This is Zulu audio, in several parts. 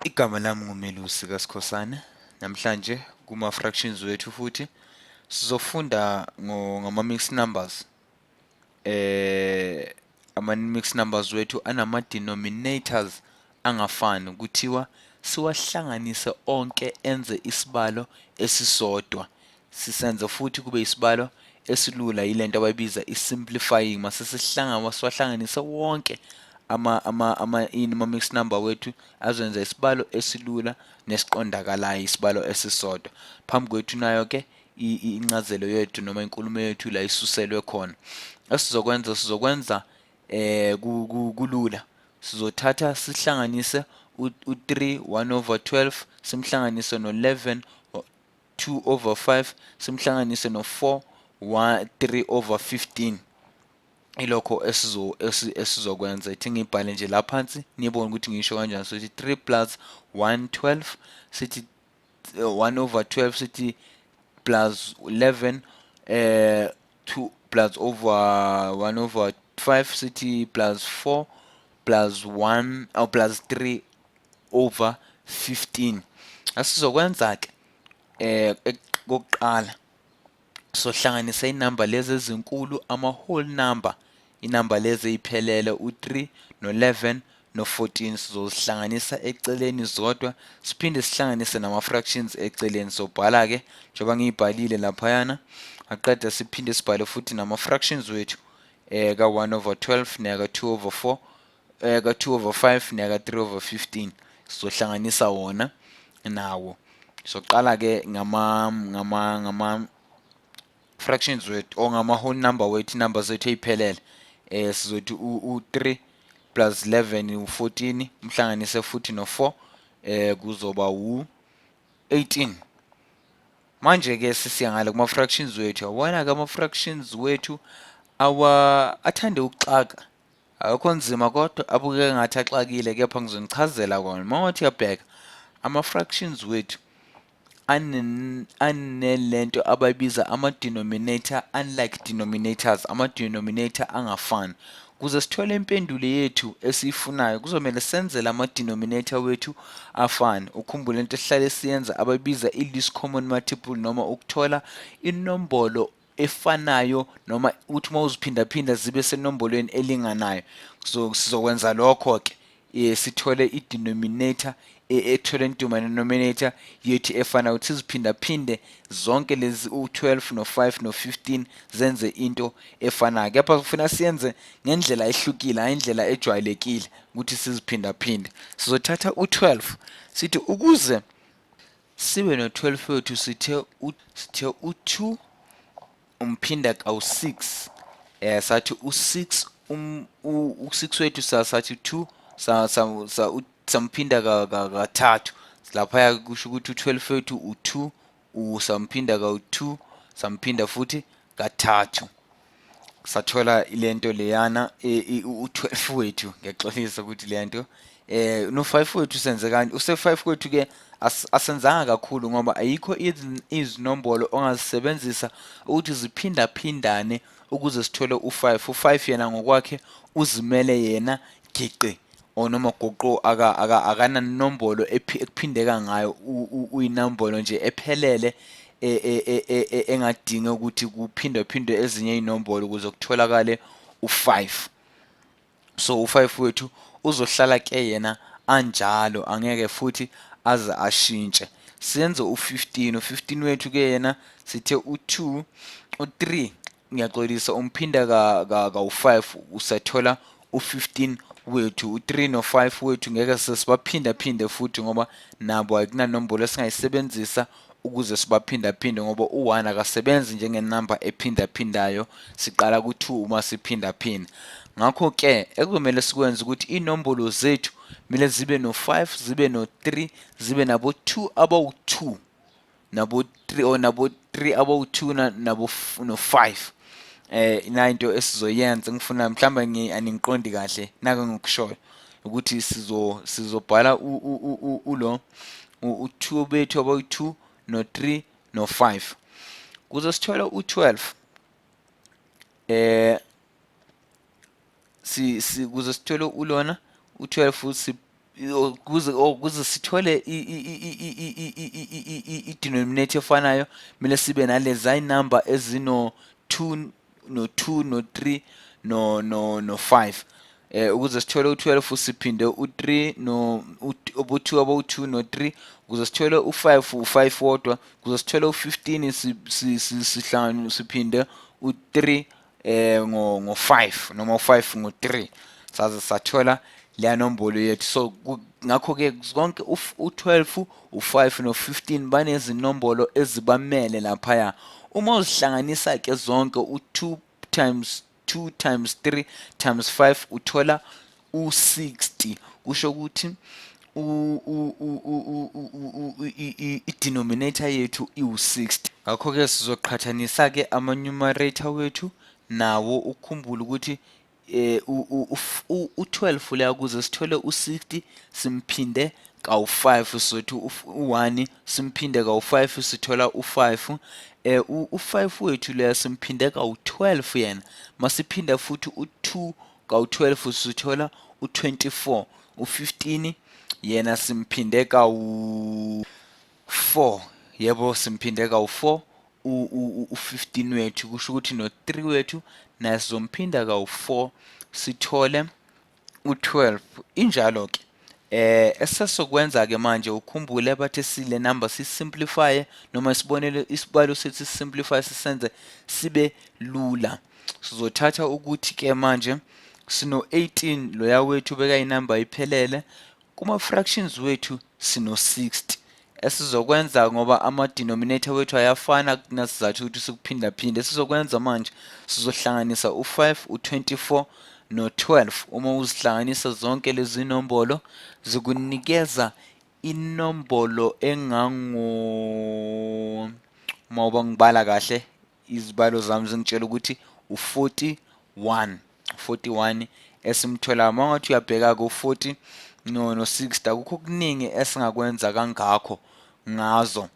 Igama lami nguMelusi kaSkhosana. Namhlanje kuma fractions wethu futhi sizofunda ngama-mixed numbers. Ama-mixed numbers wethu anama-denominators angafani. Kuthiwa siwahlanganise onke enze isibalo esisodwa. Sisenze futhi kube isibalo esilula, yilento abayibiza i-simplifying. Mase siwahlanganise wonke ama-mixed number wethu azenza isibalo esilula nesiqondakalayo, isibalo esisodwa. Phambi kwethu nayo ke incazelo yethu noma inkulumo yethu la isuselwe khona. Sizokwenza kulula. Sizothatha sihlanganise u3 1/12 simhlanganise no11 2/5 simhlanganise no4 3/15. Ilokho esizokwenza. Ithi ngibhale nje la phansi nibone ukuthi ngisho kanjani. Sithi 3 plus 1/12 sithi 1/12 sithi plus 11 2 plus over 1/5 sithi plus 4 plus 1 or plus 3/15. Asizokwenza ke kokuqala sohlanganisa inamba lezi ezinkulu, ama-whole number, inamba lezi eziphelele u3 no11 no14 sizozihlanganisa eceleni zodwa, siphinde sihlanganise nama-fractions eceleni. Sobhala ke njengoba ngiyibhalile laphayana, aqeda siphinde sibhale futhi nama-fractions wethu ka1/12 naka2/4 ka2/5 naka3/15 sizohlanganisa wona nawo. Soqala ke ngama fractions wethu or ngama-whole number wethu, inamba zethu eyiphelele. Sizothi u3 plus 11 u14 umhlanganise futhi no4 kuzoba u18. Manje ke sisiya ngale kuma-fractions wethu. Yabona ke ama-fractions wethu athande ukuxaka. Akukho nzima kodwa abukeka ngathi axakile, kepha ngizonichazela kona. Mawuthi uyabheka ama-fractions wethu anelento abayibiza ama-denominator unlike denominators, ama-denominator angafani. Kuze sithole impendulo yethu esiyifunayo kuzomele senze lama-denominator wethu afane. Ukhumbule into esihlale siyenza abayibiza i-least common multiple, noma ukuthola inombolo efanayo noma uthi mawuziphindaphinda zibe senombolweni elinganayo. So sizokwenza lokho ke sithole i-denominator ethole denominator yethu efanayo, ukuthi siziphindaphinde zonke lezi u12 no5 no15 zenze into efanayo. Kepha kufuna siyenze ngendlela ehlukile, hayi indlela ejwayelekile ukuthi siziphindaphinde. Sizothatha u12 sithi ukuze sibe no12 wethu sithe u2 umphinda kawu6. Sathi u6 u6 wethu sathi 2 samphinda kathathu. Laphaya kusho ukuthi u12 wethu u2 usamphinda kawu2 samphinda futhi kathathu. Sathola ilento leyana u12 wethu. Ngiyaxolisa ukuthi lento no5 wethu senze kanti use5 wethu ke asenzanga kakhulu ngoba ayikho izinombolo ongazisebenzisa ukuthi ziphindaphindane ukuze sithole u5. U5 yena ngokwakhe uzimele yena giqi, or noma goqo akananombolo ekuphindeka ngayo, uyinombolo nje ephelele engadinga ukuthi kuphindwe ezinye inombolo ukuze kutholakale u5. So u5 wethu uzohlala ke yena anjalo, angeke futhi aze ashintshe. Senze u15 wethu ke yena sithe u2 u3 ngiyaxolisa umphinda ka5 usathola u15 wethu. U3 no5 wethu ngeke sesibaphindaphinde futhi ngoba nabo akunanombolo esingayisebenzisa ukuze sibaphindaphinde, ngoba u1 akasebenzi njengenamba ephindaphindayo, siqala ku2 uma siphindaphinda. Ngakho ke ekumele sikwenze ukuthi inombolo zethu kumele zibe no5 zibe no3 zibe nabo2 abawu2 nabo3 or nabo3 abawu2 nabo no5. Ina into esizoyenza, ngifuna mhlawumbe aningiqondi kahle nake ngokushoyo ukuthi sizobhala lo u2 bethu abawu2 no3 no5 kuze sithole u12. Kuze sithole ulona u12 ukuze sithole i-denominator efanayo, kumele sibe nalezi number ezino 2 no 2 no 3 no 5. Ukuze sithole u12 siphinde u3 no obo2 abo2 no 3, ukuze sithole u5 u5 wodwa, ukuze sithole u15 sihlangane siphinde u3 ngo5 noma u5 ngo3, saze sathola leya nombolo yethu. So ngakho ke zonke u12 u5 no15 banezinombolo ezibamele laphaya. Uma uzihlanganisa ke zonke u2 times 2 times 3 times 5 uthola u60. Kusho ukuthi i-denominator yethu iwu60. Ngakho ke sizoqhathanisa ke ama-numerator wethu nawo, ukhumbule ukuthi u12 leya kuze sithole u60 simphinde kawu5 sothi u1 simphinde kawu5 sithola u5. U5 wethu leya simphinde kawu12 yena, masiphinda futhi u2 kawu12 sithola u24. U15 yena simphinde kawu4, yebo simphinde kawu4 u15 wethu. Kusho ukuthi no3 wethu naye sizomphinda kawu4 sithole u12. Injalo ke esesokwenza ke manje ukhumbule bathi sile number sisimplify, noma isibonelo isibalo sethi simplify sisenze sibe lula. Sizothatha ukuthi ke manje sino 18 loya wethu beka inumber iphelele, kuma fractions wethu sino 60. Esizokwenza ngoba ama denominator wethu ayafana kunasizathu ukuthi sikuphinda phinde, sizokwenza manje sizohlanganisa u5 u24 no12. Uma uzihlanganisa zonke lezi nombolo zikunikeza inombolo engango, mawuba ngibala kahle izibalo zami zingitshela ukuthi u41 esimthola. Mawungathi uyabheka ku40 no 60 akukho kuningi esingakwenza kangakho ngazo,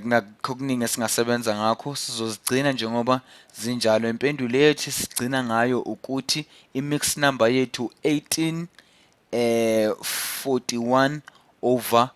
kunakho kuningi esingasebenza ngakho. Sizozigcina njengoba zinjalo. Impendulo yethu sigcina ngayo ukuthi i-mixed number yethu 18 41 over